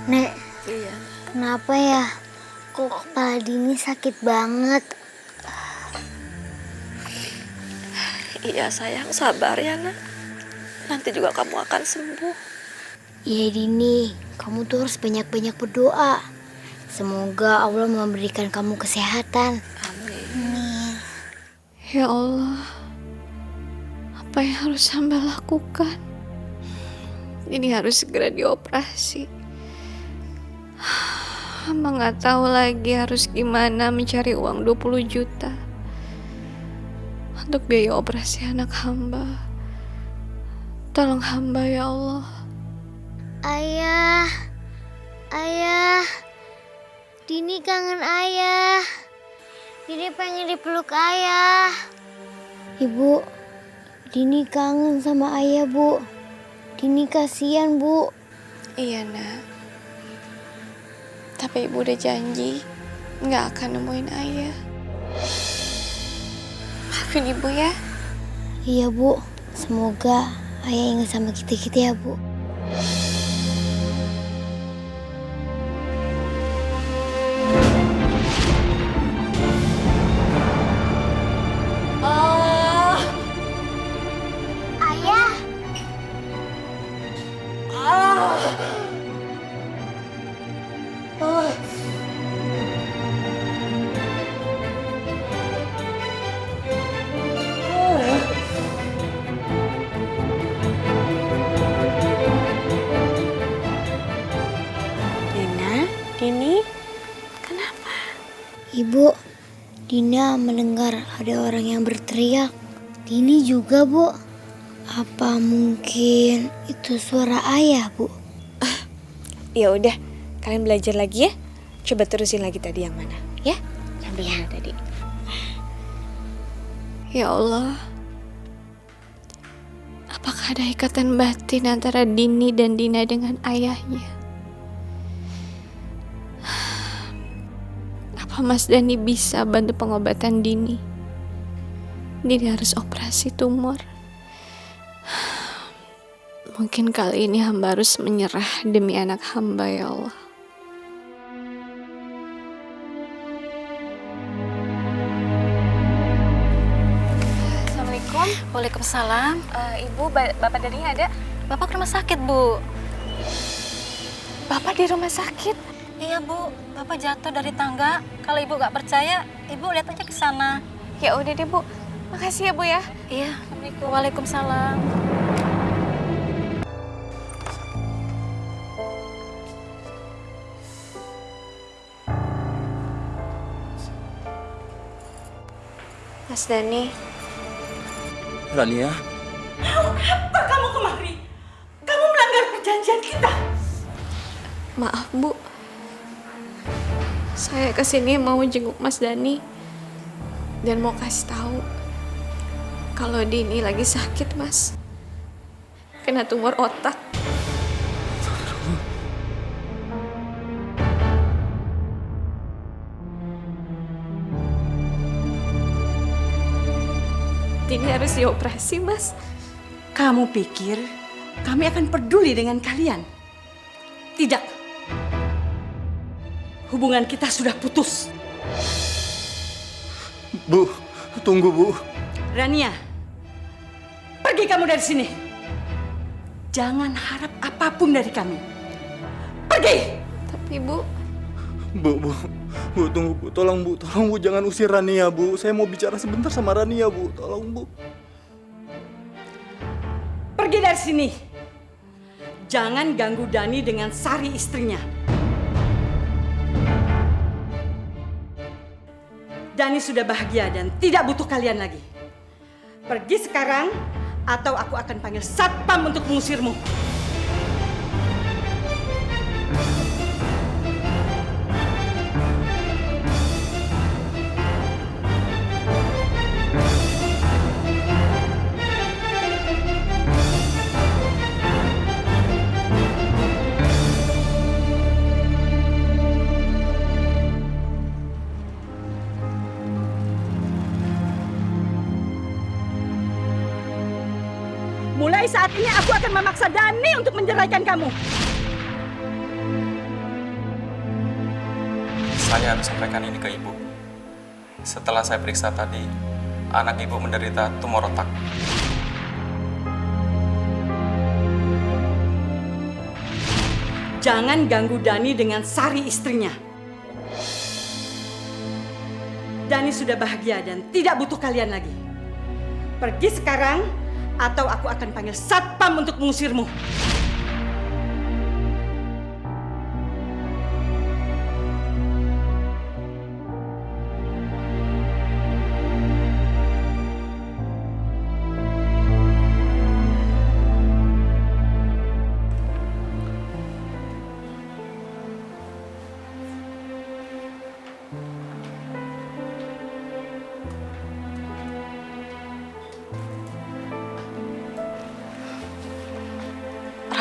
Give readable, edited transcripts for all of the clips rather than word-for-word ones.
Nek, Iya. kenapa ya? Kok kepala Dini sakit banget? Iya sayang, sabar ya nak. Nanti juga kamu akan sembuh. Iya Dini, kamu tuh harus banyak-banyak berdoa. Semoga Allah memberikan kamu kesehatan. Amin. Ya Allah, apa yang harus hamba lakukan? Ini harus segera dioperasi. Hamba nggak tahu lagi harus gimana mencari uang 20 juta untuk biaya operasi anak hamba. Tolong hamba ya Allah. Ayah, ayah, Dini kangen ayah. Dini pengen dipeluk ayah. Ibu, Dini kangen sama ayah, Bu. Dini kasihan, Bu. Iya nak. Tapi ibu udah janji nggak akan nemuin ayah. Maafin ibu ya. Iya, Bu. Semoga ayah ingat sama kita-kita ya, Bu. Ayah. Dina, Dini, kenapa? Ibu, Dina mendengar ada orang yang berteriak. Dini juga, Bu. Apa mungkin itu suara ayah, Bu? Ya udah, kalian belajar lagi ya. Coba terusin lagi tadi yang mana, ya? Sampai yang mana tadi? Ya Allah, apakah ada ikatan batin antara Dini dan Dina dengan ayahnya? Apa Mas Dani bisa bantu pengobatan Dini? Dini harus operasi tumor. Mungkin kali ini hamba harus menyerah demi anak hamba ya Allah. Assalamualaikum. Waalaikumsalam. Ibu, Bapak Dani ada? Bapak ke rumah sakit, Bu. Bapak di rumah sakit? Iya, Bu. Bapak jatuh dari tangga. Kalau Ibu nggak percaya, Ibu lihat aja ke sana. Ya udah deh Bu. Makasih ya Bu ya. Iya. Assalamualaikum. Waalaikumsalam. Mas Dani. Rania, Apa kamu kemari? Kamu melanggar perjanjian kita. Maaf Bu. Saya kesini mau jenguk Mas Dani dan mau kasih tahu kalau Dini lagi sakit Mas, kena tumor otak. Dini harus dioperasi Mas. Kamu pikir kami akan peduli dengan kalian? Tidak. Hubungan kita sudah putus. Bu, tunggu Bu. Rania, pergi kamu dari sini. Jangan harap apapun dari kami. Pergi! Tapi Bu, Bu, tunggu Bu. Tolong Bu, jangan usir Rania Bu. Saya mau bicara sebentar sama Rania Bu. Tolong Bu. Pergi dari sini. Jangan ganggu Dani dengan Sari istrinya. Dani sudah bahagia dan tidak butuh kalian lagi. Pergi sekarang atau aku akan panggil satpam untuk mengusirmu. Mulai saat ini aku akan memaksa Dani untuk menceraikan kamu. Saya harus sampaikan ini ke ibu. Setelah saya periksa tadi, anak ibu menderita tumor otak. Jangan ganggu Dani dengan Sari istrinya. Dani sudah bahagia dan tidak butuh kalian lagi. Pergi sekarang atau aku akan panggil satpam untuk mengusirmu.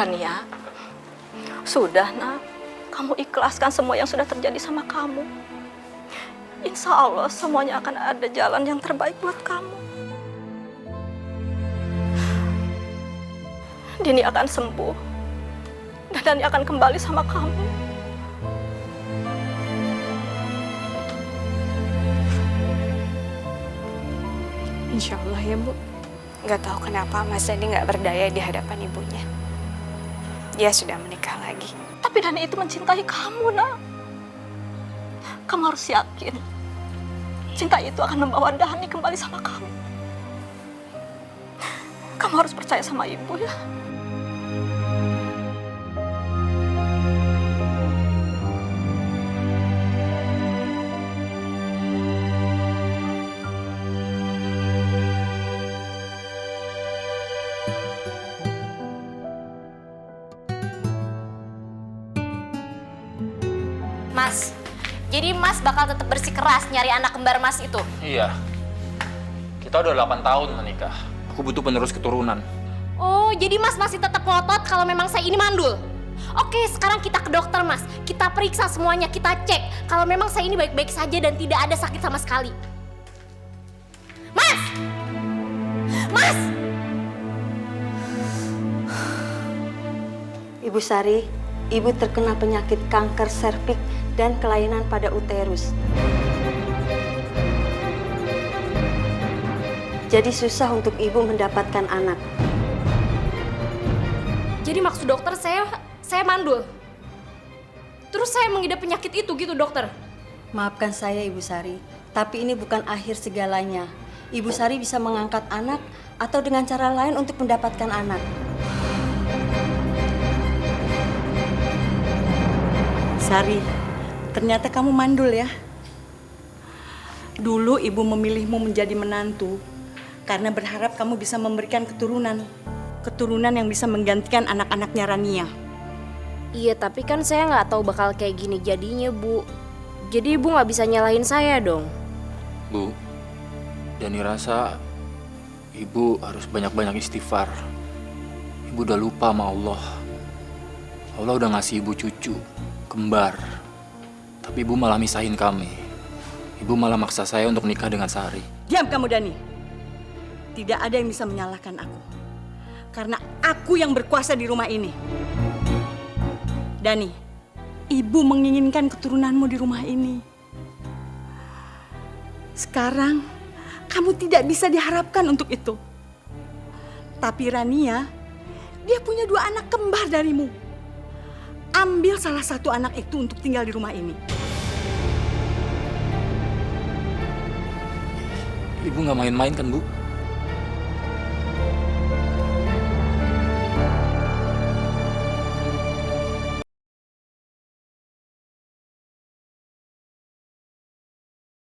Rania, sudah nak, kamu ikhlaskan semua yang sudah terjadi sama kamu. Insya Allah semuanya akan ada jalan yang terbaik buat kamu. Dini akan sembuh dan Dani akan kembali sama kamu. Insya Allah ya Bu. Gak tahu kenapa Mas Dani gak berdaya di hadapan ibunya. Dia sudah menikah lagi. Tapi Dani itu mencintai kamu, nak. Kamu harus yakin. Cinta itu akan membawa Dani kembali sama kamu. Kamu harus percaya sama ibu ya. Mas, jadi Mas bakal tetap bersikeras nyari anak kembar Mas itu? Iya. Kita udah 8 tahun menikah. Aku butuh penerus keturunan. Oh, jadi Mas masih tetap ngotot kalau memang saya ini mandul? Oke, sekarang kita ke dokter Mas. Kita periksa semuanya, kita cek kalau memang saya ini baik-baik saja dan tidak ada sakit sama sekali. Mas! Mas! Ibu Sari, Ibu terkena penyakit kanker serviks dan kelainan pada uterus. Jadi susah untuk Ibu mendapatkan anak. Jadi maksud dokter saya mandul? Terus saya mengidap penyakit itu gitu dokter? Maafkan saya Ibu Sari, tapi ini bukan akhir segalanya. Ibu Sari bisa mengangkat anak atau dengan cara lain untuk mendapatkan anak. Sari, ternyata kamu mandul ya. Dulu ibu memilihmu menjadi menantu karena berharap kamu bisa memberikan keturunan. Keturunan yang bisa menggantikan anak-anaknya Rania. Iya, tapi kan saya nggak tahu bakal kayak gini jadinya, Bu. Jadi Ibu nggak bisa nyalahin saya dong. Bu, Dani rasa Ibu harus banyak-banyak istighfar. Ibu udah lupa sama Allah. Allah udah ngasih Ibu cucu kembar, tapi Ibu malah misahin kami. Ibu malah maksa saya untuk nikah dengan Sari. Diam kamu Dani. Tidak ada yang bisa menyalahkan aku. Karena aku yang berkuasa di rumah ini. Dani, Ibu menginginkan keturunanmu di rumah ini. Sekarang, kamu tidak bisa diharapkan untuk itu. Tapi Rania, dia punya 2 anak kembar darimu. Ambil salah satu anak itu untuk tinggal di rumah ini. Ibu nggak main-main kan, Bu?